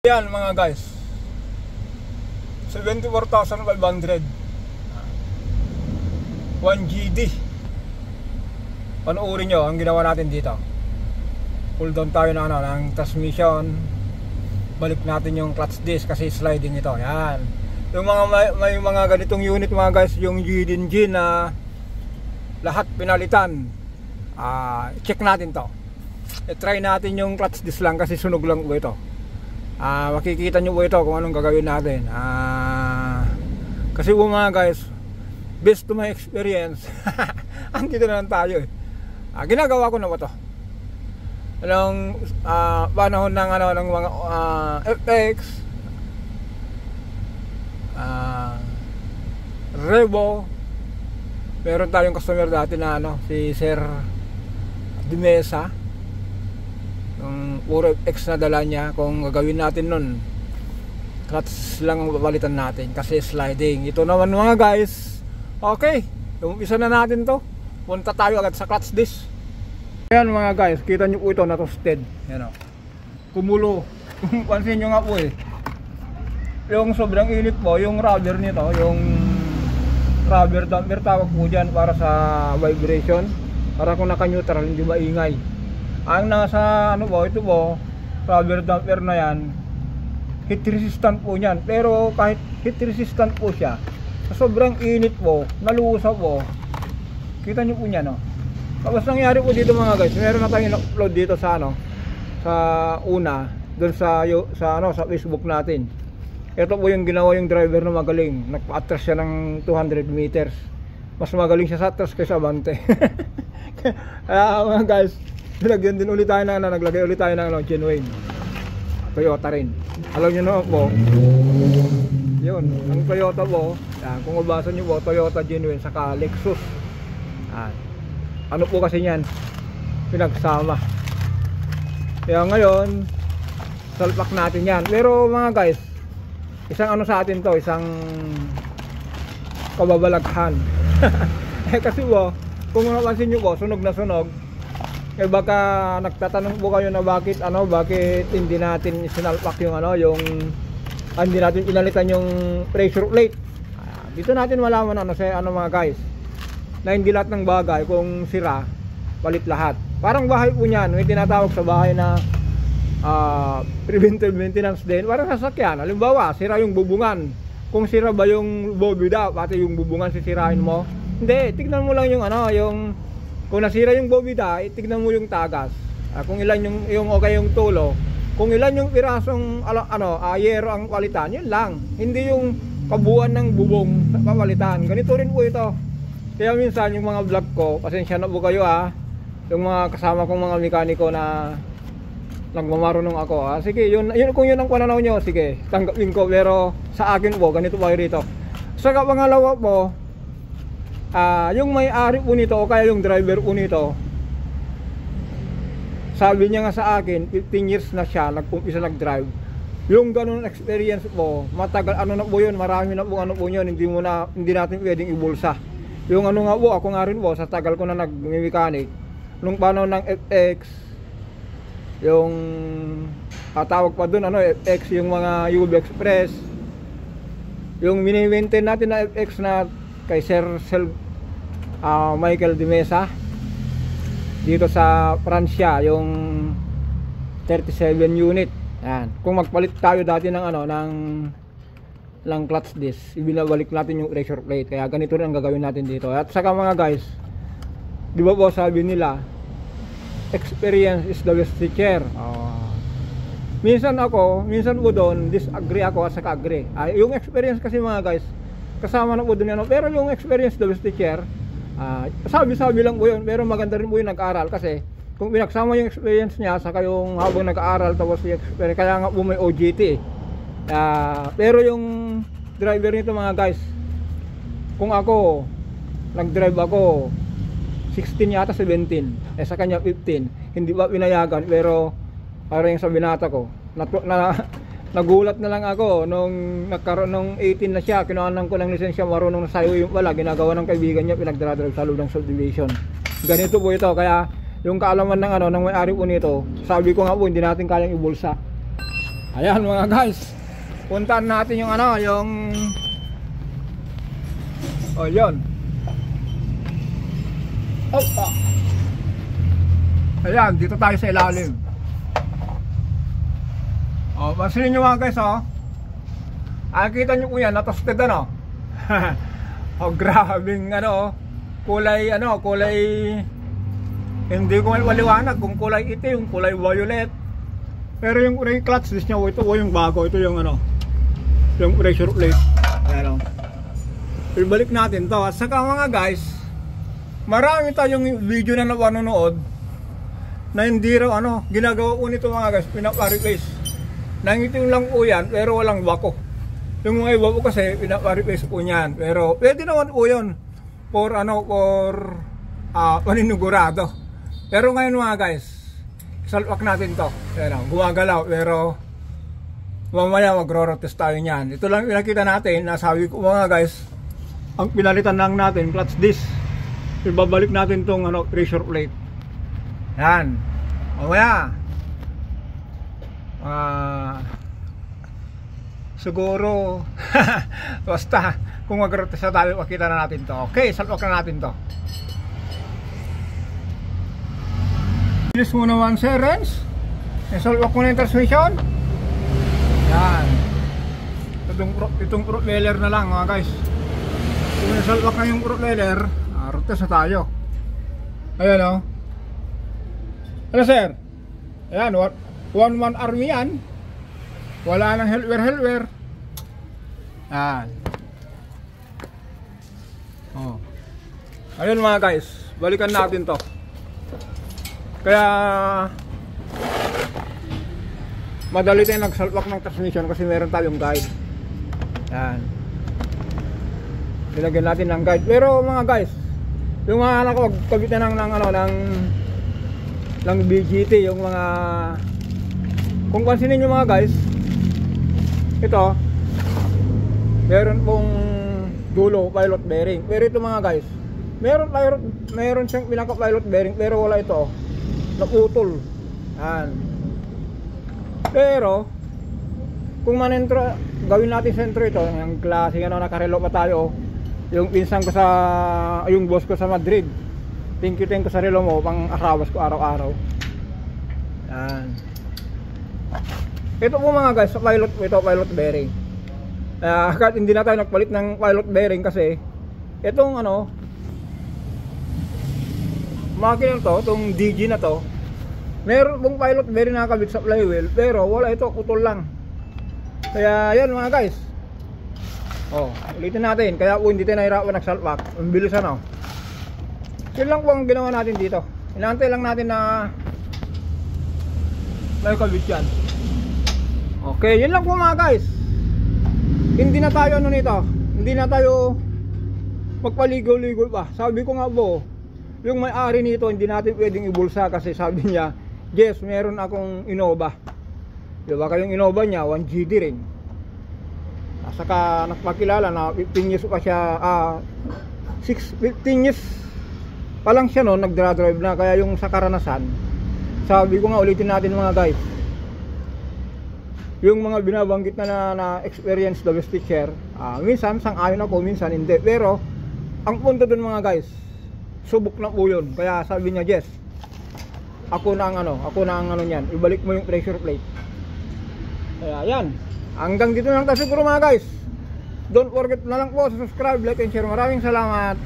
Yan mga guys, 74,500 1GD. Panoorin nyo ang ginawa natin dito. Pull down tayo ng, ng transmission. Balik natin yung clutch disc kasi sliding ito. Yan. Yung mga may mga ganitong unit mga guys, yung GD engine na lahat pinalitan. Check natin to. I-try natin yung clutch disc lang kasi sunog lang po ito. Makikita nyo po ito kung anong gagawin natin. Kasi po mga guys, based to my experience, andito na lang tayo eh. Ginagawa ko na ba ito? Anong panahon ng, ng mga FX, Revo. Meron tayong customer dati na si Sir Dimesa. Yung puro FX na dala niya. Kung gagawin natin nun, clutch lang ang papalitan natin kasi sliding. Ito naman mga guys, okay, umpisa na natin to. Punta tayo agad sa clutch disc. Ayan mga guys, kita nyo po ito na toasted. Yan o, kumulo. Pansin nyo nga po eh, yung sobrang init po, yung rubber nito, yung rubber damper tawag po dyan para sa vibration, para kung naka-neutral hindi maingay. Ang nasa po, ito po, rubber damper na yan, heat resistant po yan. Pero kahit heat resistant po siya, sa sobrang init po, nalusa po, kita nyo po niya no. Tapos nangyari po dito mga guys, meron na tayong upload dito sa sa una, doon sa Facebook natin. Ito po yung ginawa yung driver na magaling, nagpa-atras siya ng 200 meters. Mas magaling siya sa atras kaysa abante. Kaya mga guys, nilagyan din ulit tayo naglagay ulit tayo ng genuine Toyota rin. Alam nyo na po, yun, ang Toyota po, yan, kung mabasa nyo po, Toyota genuine saka Lexus. Ano po kasi yan, pinagsama. Kaya ngayon, salpak natin yan. Pero mga guys, isang sa atin to, isang kababalaghan. Kasi po, kung napansin nyo po, sunog na sunog. Baka nagtatanong po kayo na bakit hindi natin sinalpak yung hindi natin pinalitan yung pressure plate. Dito natin malaman mga guys, na hindi lahat ng bagay kung sira, palit lahat. Parang bahay po niyan, may tinatawag sa bahay na preventive maintenance din. Parang sasakyan, halimbawa, sira yung bubungan. Kung sira ba yung bobida, pati yung bubungan sisirain mo? Hindi, tignan mo lang yung kung nasira yung bobida, tignan mo yung tagas. Kung ilan yung okay yung tulo, kung ilan yung pirasong yero ang palitan, yun lang. Hindi yung kabuuan ng bubong sa papalitan. Ganito rin po ito. Kaya minsan yung mga vlog ko, pasensya na po kayo yung mga kasama kong mga mekaniko na nagmamarunong ako. Sige, yun kung yun ang pananaw nyo, sige, tanggapin ko. Pero sa akin po, ganito po rito. Saka pangalawa po, yung may-ari po nito o kaya yung driver po nito, sabi niya nga sa akin, 15 years na siya nag-umpisa nag-drive. Yung ganun experience po, matagal na po yun, marami na po yun, hindi natin pwedeng ibulsa. Yung nga po, ako nga rin po, sa tagal ko na nag-mechanic, nung panahon ng FX, yung tawag pa dun, FX, yung mga UV Express, yung mini-maintain natin na FX na kay Sir Michael Dimesa, dito sa Pransya, yung 37 unit. Yan. Kung magpalit tayo dati ng clutch disc, ibinabalik natin yung pressure plate. Kaya ganito rin ang gagawin natin dito. At saka mga guys, di ba po sabi nila, experience is the best teacher. Minsan po doon, disagree ako at saka agree. Yung experience kasi mga guys, kasama na po doon yan. Pero yung experience the best teacher, sabi lang po yun. Pero maganda rin po yung nag-aaral kasi kung pinagsama yung experience niya saka yung habang nag-aaral tapos yung experience, kaya nga po may OJT. Pero yung driver nito mga guys, kung ako nag-drive ako 16 yata 17, sa kanya 15, hindi ba pinayagan. Pero parang yung sa binata ko, nagulat na lang ako nung nagkaroon ng 18 na siya, kinuhanan ko ng lisensya, marunong na sayo yung pala, ginagawa ng kaibigan niya, pinagdadrive sa loob ng subdivision. Ganito po ito. Kaya yung kaalaman ng ng may-ari po nito, sabi ko nga po, hindi natin kayang ibulsa. Ayan mga guys, puntaan natin yung ano, yung yun. Ayan, dito tayo sa ilalim. Pansinin nyo mga guys, nakikita nyo po yan, natosted ano. Grabing ano, kulay hindi ko maliwanag kung kulay itim, kulay violet. Pero yung clutch disc nya, ito yung bago, ito yung ano, yung pressure plate. Ayan, ibalik natin to. At saka mga guys, marami tayong video na napanonood na hindi raw ano, ginagawa po nito mga guys, pinapa-replace. Nangitim lang po yan, pero walang wako. Yung mga iba po kasi, pinapa-replace po niyan. Pero pwede naman po yun for paninugurado. Pero ngayon mga guys, salpak natin to. Ayan, gumagalaw, pero mamaya magro-rotate tayo niyan. Ito lang pinakita natin, nasabi ko mga guys, ang pinalitan lang natin, clutch disc. Ibabalik natin tong ano, pressure plate. Yan. Mamaya siguro basta kung mag-rotate tayo, makita na natin to. Okay, salpak na natin to. Bilis muna 1 seconds. Salpak ko na yung transmission. Yan. Itong propeller na lang mga guys. Kung nasalpak na yung propeller, rotate na tayo. Ayan ano sir? Ayan, 1-1 army yan. Wala nang helper. Ayan. Ayun mga guys, balikan natin to. Kaya madali tayong nagsalpak ng transmission kasi meron tayong guide. Ayan. Nilagyan natin ng guide. Pero mga guys, yung mga anak ko, kabitan ng BGT, yung mga, kung pansinin nyo mga guys, ito meron pong dulo pilot bearing. Pero ito mga guys, meron siyang pinaka pilot bearing, pero wala ito, naputol. Yan. Pero kung manentro, gawin natin sentro ito, yung klase nakarelo pa tayo. Yung pinsan ko yung boss ko sa Madrid, thank you sa relo mo, pang asawas ko araw-araw. Yan. Ito po mga guys, pilot bearing. Kahit hindi na tayo nagpalit ng pilot bearing kasi itong ano, makina to, itong DG na to, meron pong pilot bearing nakakabit sa flywheel, pero wala ito, putol lang. Kaya yan mga guys. Ulitin natin, kaya po hindi tayo nahirapan nagsalpak. Ang bilis ano. Yun lang po ang ginawa natin dito. Inaantay lang natin na may kabit yan. Okay, yun lang po mga guys. Hindi na tayo ano nito, hindi na tayo magpaligaw-ligaw pa. Sabi ko nga po, yung may-ari nito hindi natin pwedeng ibulsa kasi sabi niya, yes, meron akong Innova. Diba kayong Innova niya, 1GD rin. Saka nakapakilala na 15 years pa siya, 15 years pa lang siya noon, nagdra-drive na. Kaya yung sa karanasan, sabi ko nga ulitin natin mga guys, yung mga binabanggit na experience domestic share, minsan sang-ayon ako, minsan hindi. Pero ang punto dun mga guys, subok na po yun. Kaya sabi niya, Jess, ako na ang ano niyan, ibalik mo yung pressure plate. Kaya yan, hanggang dito lang tayo siguro mga guys. Don't forget na lang po sa subscribe, like and share. Maraming salamat.